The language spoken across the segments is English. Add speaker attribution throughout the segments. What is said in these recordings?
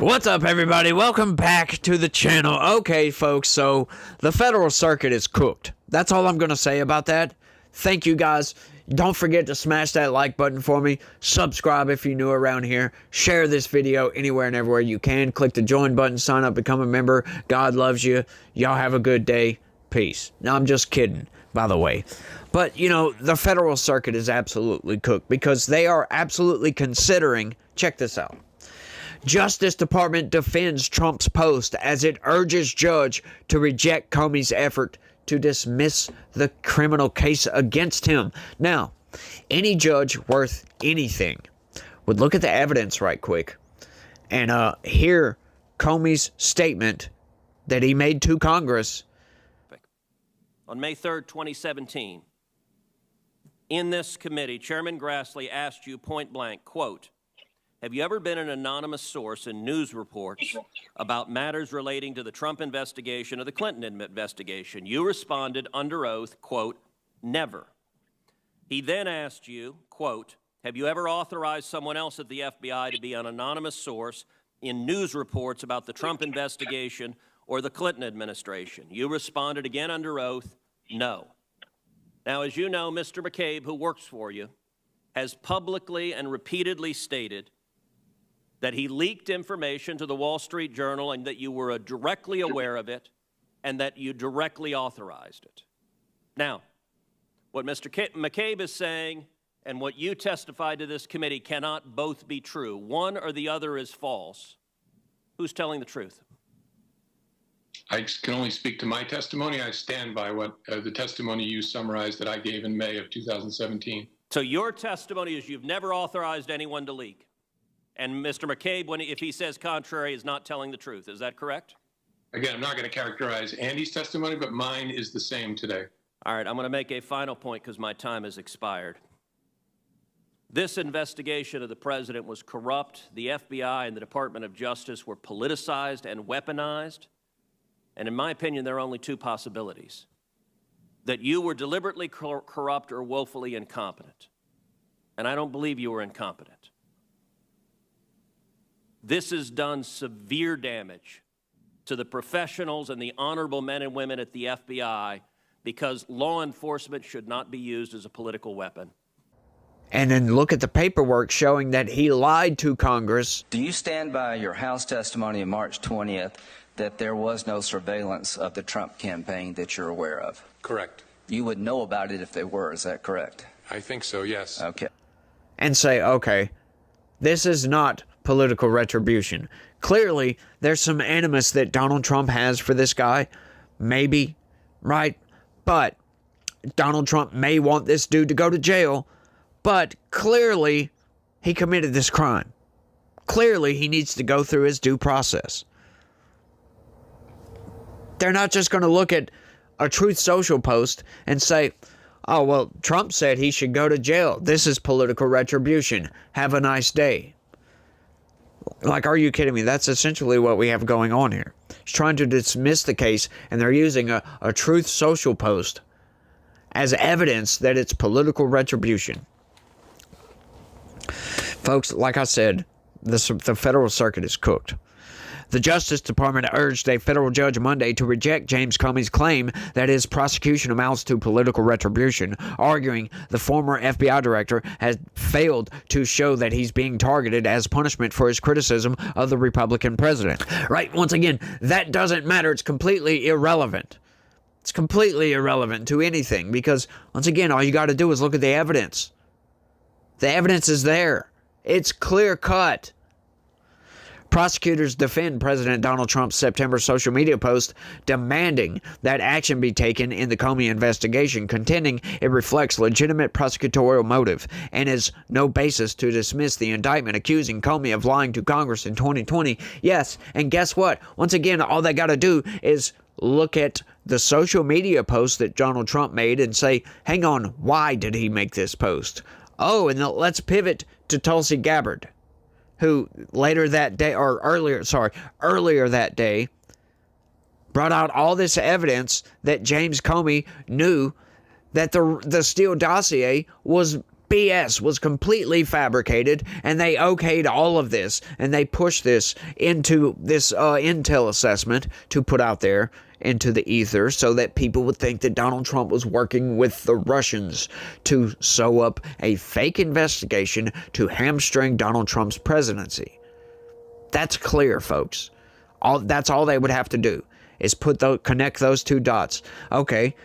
Speaker 1: What's up, everybody? Welcome back to the channel. Okay, folks, so the federal circuit is cooked. That's all I'm going to say about that. Thank you, guys. Don't forget to smash that like button for me. Subscribe if you're new around here. Share this video anywhere and everywhere you can. Click the join button, sign up, become a member. God loves you. Y'all have a good day. Peace. Now, I'm just kidding, by the way. But, you know, the federal circuit is absolutely cooked because they are absolutely considering, check this out. Justice Department defends Trump's post as it urges judge to reject Comey's effort to dismiss the criminal case against him. Now, any judge worth anything would look at the evidence right quick and hear Comey's statement that he made to Congress.
Speaker 2: On May 3rd, 2017, in this committee, Chairman Grassley asked you point blank, quote, "Have you ever been an anonymous source in news reports about matters relating to the Trump investigation or the Clinton investigation?" You responded under oath, quote, "Never." He then asked you, quote, "Have you ever authorized someone else at the FBI to be an anonymous source in news reports about the Trump investigation or the Clinton administration?" You responded again under oath, "No." Now, as you know, Mr. McCabe, who works for you, has publicly and repeatedly stated that he leaked information to the Wall Street Journal and that you were directly aware of it and that you directly authorized it. Now, what Mr. McCabe is saying and what you testified to this committee cannot both be true. One or the other is false. Who's telling the truth?
Speaker 3: I can only speak to my testimony. I stand by what the testimony you summarized that I gave in May of 2017.
Speaker 2: So your testimony is you've never authorized anyone to leak. And Mr. McCabe, if he says contrary, is not telling the truth. Is that correct?
Speaker 3: Again, I'm not going to characterize Andy's testimony, but mine is the same today.
Speaker 2: All right, I'm going to make a final point because my time has expired. This investigation of the president was corrupt. The FBI and the Department of Justice were politicized and weaponized. And in my opinion, there are only two possibilities: that you were deliberately corrupt or woefully incompetent. And I don't believe you were incompetent. This has done severe damage to the professionals and the honorable men and women at the FBI because law enforcement should not be used as a political weapon.
Speaker 1: And then look at the paperwork showing that he lied to Congress.
Speaker 4: Do you stand by your House testimony on March 20th that there was no surveillance of the Trump campaign that you're aware of?
Speaker 5: Correct.
Speaker 4: You would know about it if they were, is that correct?
Speaker 5: I think so, yes.
Speaker 4: Okay.
Speaker 1: And say, okay, this is not political retribution. Clearly, there's some animus that Donald Trump has for this guy. Maybe, right? But Donald Trump may want this dude to go to jail. But clearly, he committed this crime. Clearly, he needs to go through his due process. They're not just going to look at a Truth Social post and say, oh, well, Trump said he should go to jail. This is political retribution. Have a nice day. Like, are you kidding me? That's essentially what we have going on here. He's trying to dismiss the case, and they're using a Truth Social post as evidence that it's political retribution. Folks, like I said, the federal circuit is cooked. The Justice Department urged a federal judge Monday to reject James Comey's claim that his prosecution amounts to political retribution, arguing the former FBI director has failed to show that he's being targeted as punishment for his criticism of the Republican president. Right? Once again, that doesn't matter. It's completely irrelevant. It's completely irrelevant to anything because, once again, all you got to do is look at the evidence. The evidence is there. It's clear cut. Prosecutors defend President Donald Trump's September social media post demanding that action be taken in the Comey investigation, contending it reflects legitimate prosecutorial motive and is no basis to dismiss the indictment accusing Comey of lying to Congress in 2020. Yes, and guess what? Once again, all they got to do is look at the social media post that Donald Trump made and say, hang on, why did he make this post? Oh, and let's pivot to Tulsi Gabbard, who earlier that day brought out all this evidence that James Comey knew that the Steele dossier was BS was completely fabricated, and they okayed all of this, and they pushed this into this intel assessment to put out there into the ether so that people would think that Donald Trump was working with the Russians to sew up a fake investigation to hamstring Donald Trump's presidency. That's clear, folks. That's all they would have to do is connect those two dots. Okay,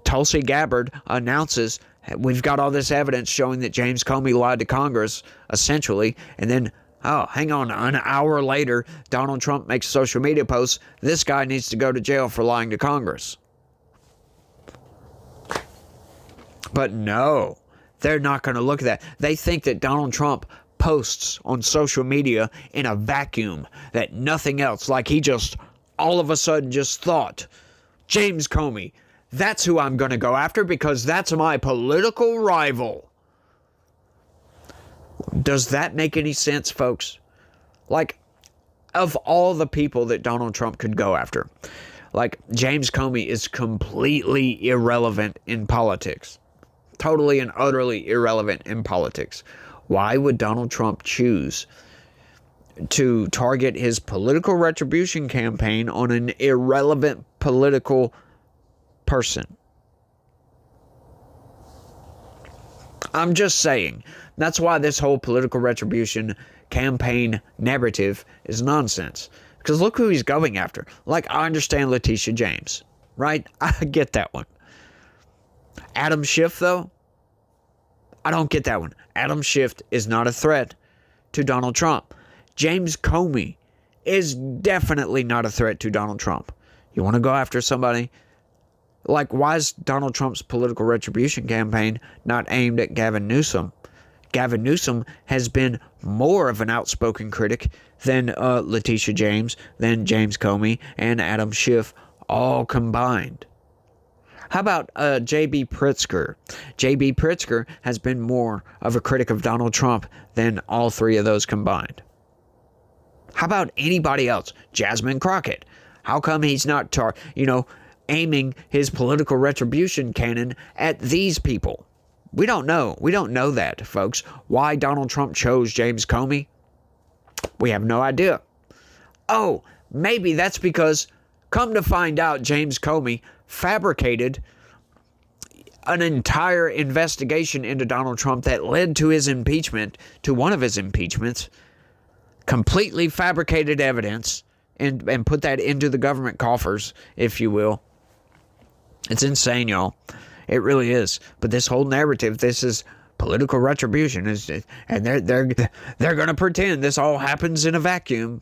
Speaker 1: Tulsi Gabbard announces, we've got all this evidence showing that James Comey lied to Congress, essentially, and then, oh, hang on, an hour later, Donald Trump makes social media posts, this guy needs to go to jail for lying to Congress. But no, they're not going to look at that. They think that Donald Trump posts on social media in a vacuum, that nothing else, like he just all of a sudden just thought, James Comey, that's who I'm going to go after because that's my political rival. Does that make any sense, folks? Like, of all the people that Donald Trump could go after, like, James Comey is completely irrelevant in politics. Totally and utterly irrelevant in politics. Why would Donald Trump choose to target his political retribution campaign on an irrelevant political person? I'm just saying. That's why this whole political retribution campaign narrative is nonsense. Because look who he's going after. Like, I understand Letitia James, right? I get that one. Adam Schiff, though? I don't get that one. Adam Schiff is not a threat to Donald Trump. James Comey is definitely not a threat to Donald Trump. You want to go after somebody? Like, why is Donald Trump's political retribution campaign not aimed at Gavin Newsom? Gavin Newsom has been more of an outspoken critic than Letitia James, than James Comey, and Adam Schiff all combined. How about J.B. Pritzker? J.B. Pritzker has been more of a critic of Donald Trump than all three of those combined. How about anybody else? Jasmine Crockett. How come he's not, aiming his political retribution cannon at these people? We don't know. We don't know that, folks. Why Donald Trump chose James Comey? We have no idea. Oh, maybe that's because, come to find out, James Comey fabricated an entire investigation into Donald Trump that led to his impeachment, to one of his impeachments, completely fabricated evidence, and put that into the government coffers, if you will. It's insane, y'all. It really is. But this whole narrative, this is political retribution, and they're going to pretend this all happens in a vacuum,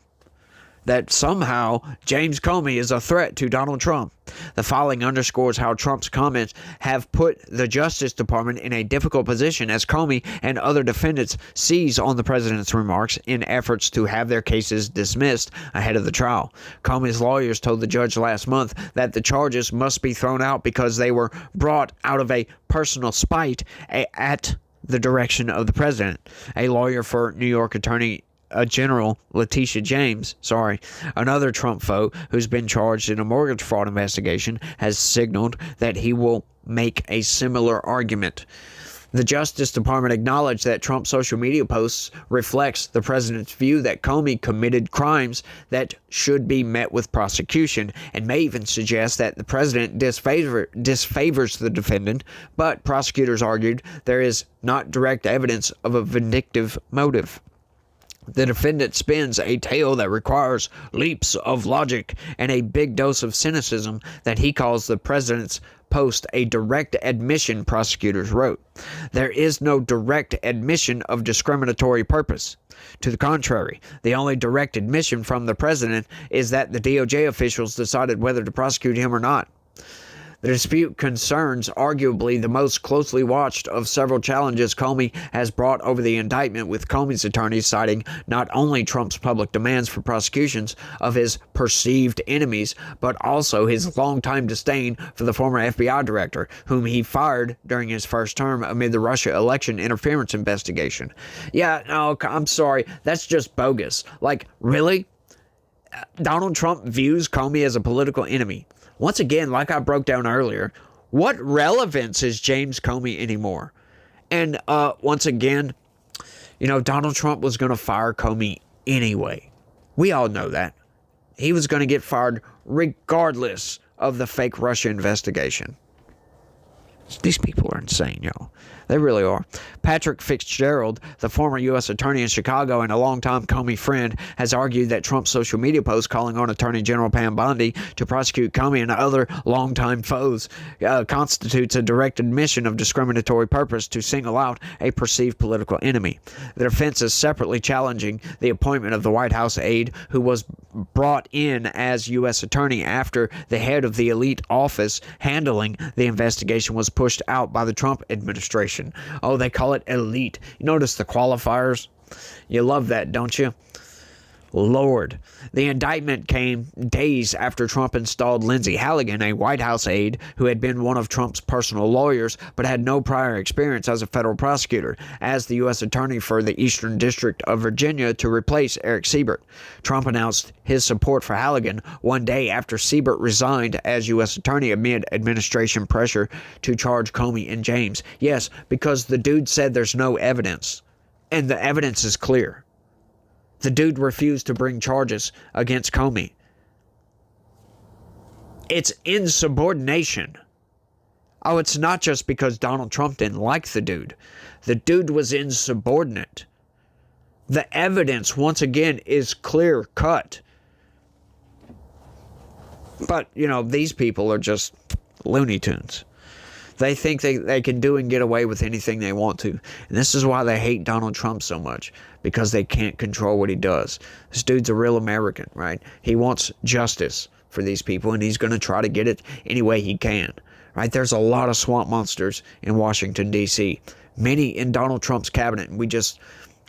Speaker 1: that somehow James Comey is a threat to Donald Trump. The following underscores how Trump's comments have put the Justice Department in a difficult position as Comey and other defendants seize on the president's remarks in efforts to have their cases dismissed ahead of the trial. Comey's lawyers told the judge last month that the charges must be thrown out because they were brought out of a personal spite at the direction of the president. A lawyer for New York Attorney General Letitia James, another Trump foe who's been charged in a mortgage fraud investigation, has signaled that he will make a similar argument. The Justice Department acknowledged that Trump's social media posts reflects the president's view that Comey committed crimes that should be met with prosecution, and may even suggest that the president disfavors the defendant, but prosecutors argued there is not direct evidence of a vindictive motive. The defendant spins a tale that requires leaps of logic and a big dose of cynicism that he calls the president's post a direct admission, prosecutors wrote. There is no direct admission of discriminatory purpose. To the contrary, the only direct admission from the president is that the DOJ officials decided whether to prosecute him or not. The dispute concerns arguably the most closely watched of several challenges Comey has brought over the indictment, with Comey's attorneys citing not only Trump's public demands for prosecutions of his perceived enemies, but also his longtime disdain for the former FBI director, whom he fired during his first term amid the Russia election interference investigation. Yeah, no, I'm sorry, that's just bogus. Like, really? Donald Trump views Comey as a political enemy. Once again, like I broke down earlier, what relevance is James Comey anymore? And once again, Donald Trump was going to fire Comey anyway. We all know that. He was going to get fired regardless of the fake Russia investigation. These people are insane, y'all. They really are. Patrick Fitzgerald, the former U.S. attorney in Chicago and a longtime Comey friend, has argued that Trump's social media post calling on Attorney General Pam Bondi to prosecute Comey and other longtime foes constitutes a direct admission of discriminatory purpose to single out a perceived political enemy. The defense is separately challenging the appointment of the White House aide who was brought in as U.S. attorney after the head of the elite office handling the investigation was pushed out by the Trump administration. Oh, they call it elite. You notice the qualifiers? You love that, don't you? Lord. The indictment came days after Trump installed Lindsay Halligan, a White House aide who had been one of Trump's personal lawyers but had no prior experience as a federal prosecutor, as the U.S. attorney for the Eastern District of Virginia to replace Eric Siebert. Trump announced his support for Halligan one day after Siebert resigned as U.S. attorney amid administration pressure to charge Comey and James. Yes, because the dude said there's no evidence, and the evidence is clear. The dude refused to bring charges against Comey. It's insubordination. Oh, it's not just because Donald Trump didn't like the dude. The dude was insubordinate. The evidence, once again, is clear cut. But, these people are just Looney Tunes. They think they can do and get away with anything they want to. And this is why they hate Donald Trump so much, because they can't control what he does. This dude's a real American, right? He wants justice for these people, and he's going to try to get it any way he can, right? There's a lot of swamp monsters in Washington, D.C. Many in Donald Trump's cabinet, and we just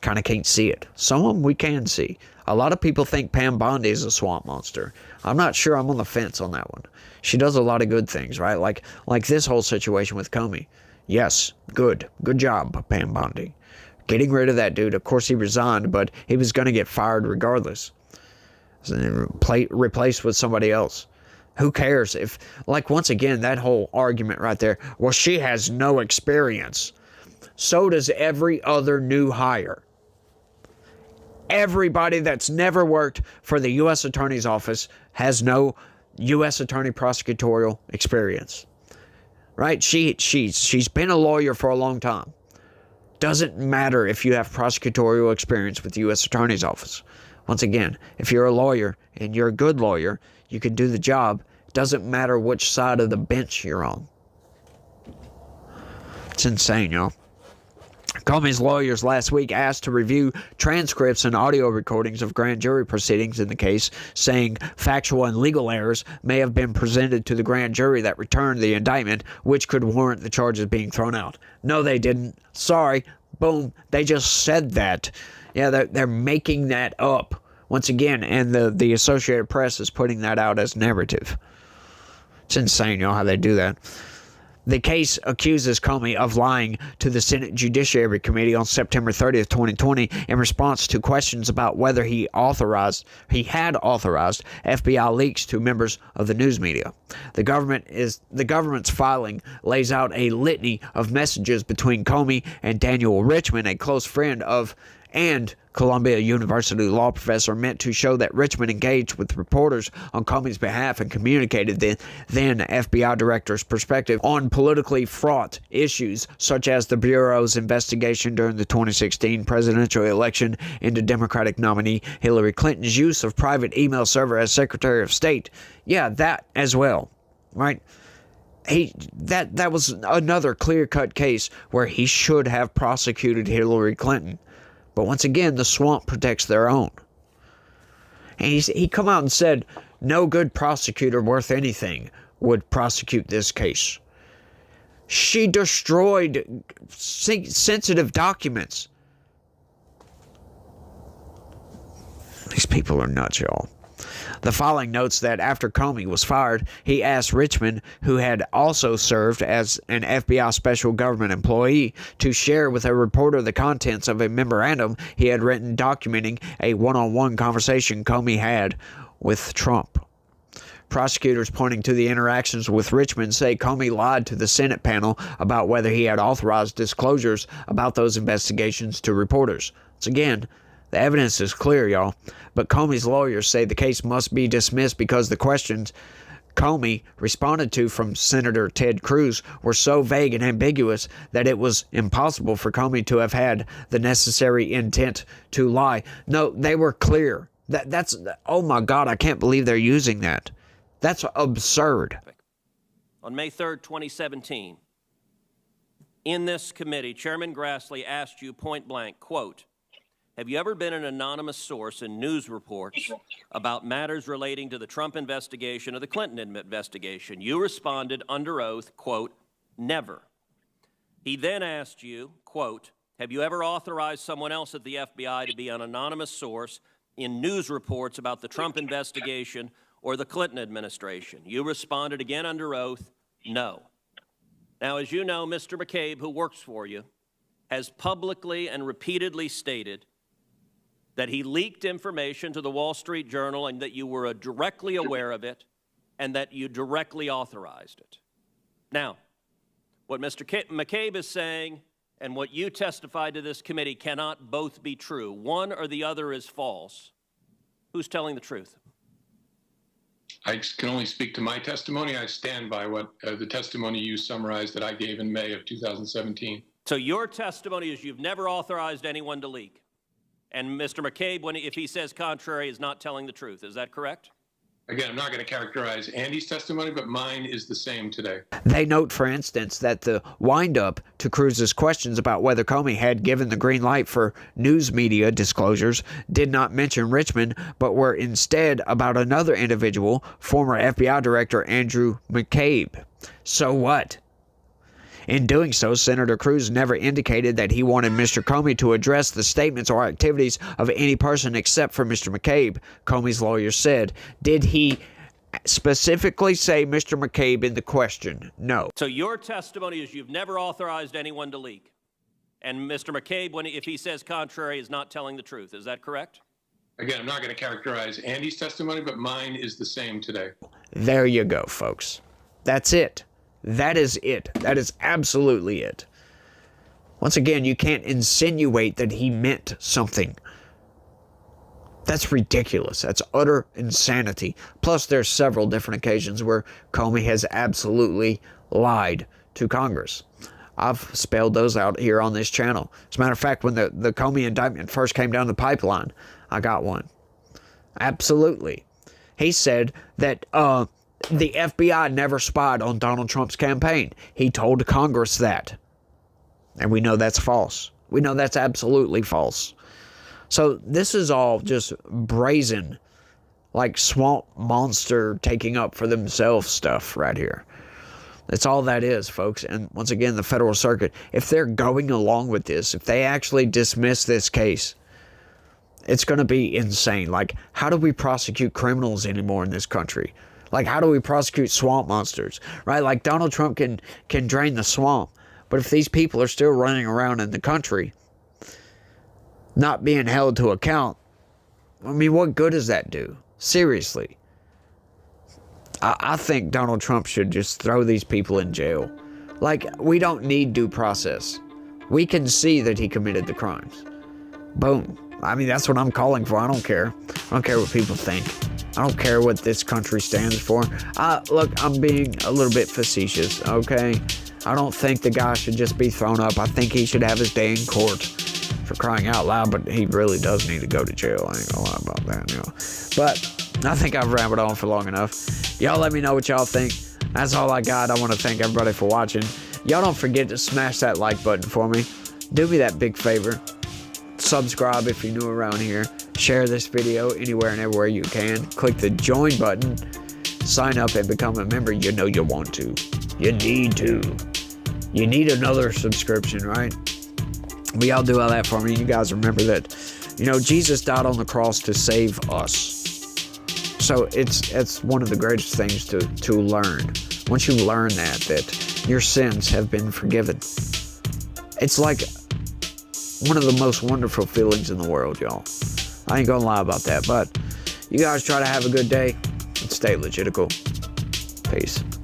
Speaker 1: kind of can't see it. Some of them we can see. A lot of people think Pam Bondi is a swamp monster. I'm not sure. I'm on the fence on that one. She does a lot of good things, right? Like this whole situation with Comey. Yes, good job, Pam Bondi. Getting rid of that dude. Of course, he resigned, but he was going to get fired regardless. Replaced with somebody else. Who cares if, once again, that whole argument right there, well, she has no experience. So does every other new hire. Everybody that's never worked for the U.S. Attorney's Office has no U.S. Attorney prosecutorial experience. Right? She's been a lawyer for a long time. Doesn't matter if you have prosecutorial experience with the U.S. Attorney's Office. Once again, if you're a lawyer and you're a good lawyer, you can do the job. Doesn't matter which side of the bench you're on. It's insane, y'all. Comey's lawyers last week asked to review transcripts and audio recordings of grand jury proceedings in the case, saying factual and legal errors may have been presented to the grand jury that returned the indictment, which could warrant the charges being thrown out. No, they didn't. Sorry. Boom. They just said that. Yeah, they're making that up once again, and the Associated Press is putting that out as narrative. It's insane, y'all, how they do that. The case accuses Comey of lying to the Senate Judiciary Committee on September 30th, 2020 in response to questions about whether he had authorized FBI leaks to members of the news media. The government's filing lays out a litany of messages between Comey and Daniel Richman, a close friend of and Columbia University law professor, meant to show that Richmond engaged with reporters on Comey's behalf and communicated the then FBI director's perspective on politically fraught issues such as the Bureau's investigation during the 2016 presidential election into Democratic nominee Hillary Clinton's use of private email server as Secretary of State. Yeah, that as well, right? That was another clear-cut case where he should have prosecuted Hillary Clinton. But once again, the swamp protects their own. And he come out and said, no good prosecutor worth anything would prosecute this case. She destroyed sensitive documents. These people are nuts, y'all. The filing notes that after Comey was fired, he asked Richmond, who had also served as an FBI special government employee, to share with a reporter the contents of a memorandum he had written documenting a one-on-one conversation Comey had with Trump. Prosecutors pointing to the interactions with Richmond say Comey lied to the Senate panel about whether he had authorized disclosures about those investigations to reporters. Once again, the evidence is clear, y'all, but Comey's lawyers say the case must be dismissed because the questions Comey responded to from Senator Ted Cruz were so vague and ambiguous that it was impossible for Comey to have had the necessary intent to lie. No, they were clear. That's oh my God, I can't believe they're using that. That's absurd.
Speaker 2: On May 3rd, 2017, in this committee, Chairman Grassley asked you point blank, quote, have you ever been an anonymous source in news reports about matters relating to the Trump investigation or the Clinton investigation? You responded under oath, quote, never. He then asked you, quote, have you ever authorized someone else at the FBI to be an anonymous source in news reports about the Trump investigation or the Clinton administration? You responded again under oath, no. Now, as you know, Mr. McCabe, who works for you, has publicly and repeatedly stated that he leaked information to the Wall Street Journal and that you were directly aware of it and that you directly authorized it. Now, what Mr. McCabe is saying and what you testified to this committee cannot both be true. One or the other is false. Who's telling the truth?
Speaker 3: I can only speak to my testimony. I stand by what the testimony you summarized that I gave in May of 2017.
Speaker 2: So your testimony is you've never authorized anyone to leak. And Mr. McCabe, if he says contrary, is not telling the truth. Is that correct?
Speaker 3: Again, I'm not going to characterize Andy's testimony, but mine is the same today.
Speaker 1: They note, for instance, that the wind-up to Cruz's questions about whether Comey had given the green light for news media disclosures did not mention Richmond, but were instead about another individual, former FBI Director Andrew McCabe. So what? In doing so, Senator Cruz never indicated that he wanted Mr. Comey to address the statements or activities of any person except for Mr. McCabe, Comey's lawyer said. Did he specifically say Mr. McCabe in the question? No.
Speaker 2: So your testimony is you've never authorized anyone to leak. And Mr. McCabe, if he says contrary, is not telling the truth. Is that correct?
Speaker 3: Again, I'm not going to characterize Andy's testimony, but mine is the same today.
Speaker 1: There you go, folks. That's it. That is it. That is absolutely it. Once again, you can't insinuate that he meant something. That's ridiculous. That's utter insanity. Plus, there's several different occasions where Comey has absolutely lied to Congress. I've spelled those out here on this channel. As a matter of fact, when the Comey indictment first came down the pipeline, I got one. Absolutely. He said that the FBI never spied on Donald Trump's campaign. He told Congress that. And we know that's false. We know that's absolutely false. So this is all just brazen, like swamp monster taking up for themselves stuff right here. That's all that is, folks. And once again, the Federal Circuit, if they're going along with this, if they actually dismiss this case, it's going to be insane. Like, how do we prosecute criminals anymore in this country? Like, how do we prosecute swamp monsters, right? Like, Donald Trump can drain the swamp. But if these people are still running around in the country, not being held to account, I mean, what good does that do? Seriously. I think Donald Trump should just throw these people in jail. Like, we don't need due process. We can see that he committed the crimes. Boom. I mean, that's what I'm calling for. I don't care. I don't care what people think. I don't care what this country stands for. Look, I'm being a little bit facetious, okay? I don't think the guy should just be thrown up. I think he should have his day in court, for crying out loud, but he really does need to go to jail. I ain't gonna lie about that, you know. But I think I've rambled on for long enough. Y'all let me know what y'all think. That's all I got. I want to thank everybody for watching. Y'all don't forget to smash that like button for me. Do me that big favor. Subscribe if you're new around here. Share this video anywhere and everywhere you can. Click the join button. Sign up and become a member. You know you want to. You need to. You need another subscription, right? But y'all do all that for me. You guys remember that, you know, Jesus died on the cross to save us. So it's one of the greatest things to learn. Once you learn that your sins have been forgiven, it's like one of the most wonderful feelings in the world, y'all. I ain't gonna lie about that. But you guys try to have a good day and stay Stay legitical. Peace.